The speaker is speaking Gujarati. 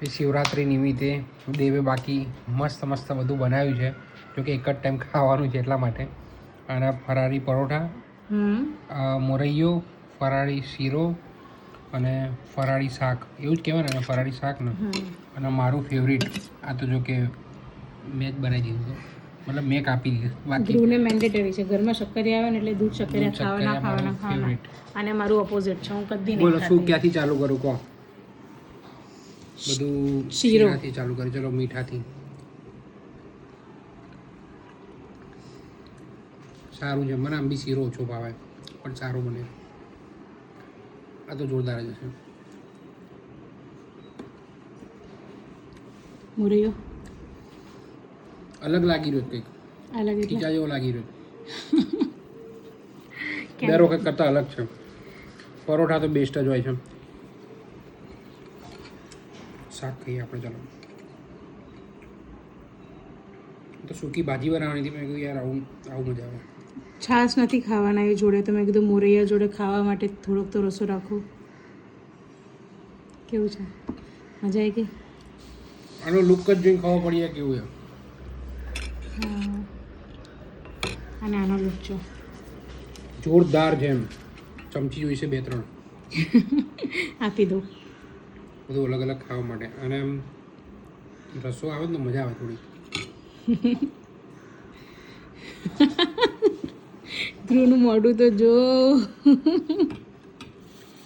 શિવરાત્રિ નિમિત્તે દેવે બાકી મસ્ત મસ્ત બધું બનાવ્યું છે, જોકે એક જ ટાઈમ ખાવાનું છે એટલા માટે. અને ફરાળી પરોઠા, મોરૈયો, ફરાળી શીરો અને ફરાળી શાક, એવું જ કહેવાય ને ફરાળી શાક ને. અને મારું ફેવરિટ આ તો જો કે મેં જ બનાવી દીધું હતું, મતલબ મેં કાપી દીધું. બાકી ધ્રુવને મેન્ડેટરી છે, ઘરમાં શક્કરિયા આવે ને એટલે દૂધ શક્કરિયા ખાવાના. અને મારું ઓપોઝિટ છે, હું કદી નહીં. બોલો શું ક્યાંથી ચાલુ કરું કહો? બધું શીરાથી ચાલુ કરી. ચલો મીઠાથી. સારું છે, મને આમ બી શીરો ઓછો ભાવે પણ સારું બને. આ તો જોરદાર જ છે. મોરૈયો અલગ લાગી રહ્યો કંઈક, અલગ ખીચા જેવો લાગી રહ્યો. દર વખત કરતાં અલગ છે. પરોઠા તો બેસ્ટ જ હોય છે. શાક ખાઈએ આપણે. ચાલો તો સૂકી ભાજી બનાવવાની હતી, મેં કીધું યાર આવું મજા આવે. છાશ નથી ખાવાના એ જોડે, તો મેં કીધું મોરૈયા જોડે ખાવા માટે થોડોક તો રસો રાખો. કેવું છે, મજા આવી ગઈ? આનો લુક જ જોઈને ખબર પડી જાય કેવું છે. અને આનો લુક જો જોરદાર છે. એમ ચમચી જોઈશે 2-3 આપી દો, બધું અલગ અલગ ખાવા માટે. અને એમ રસો આવે ને તો મજા આવે થોડી. ધ્રુવનું મોઢું તો જો.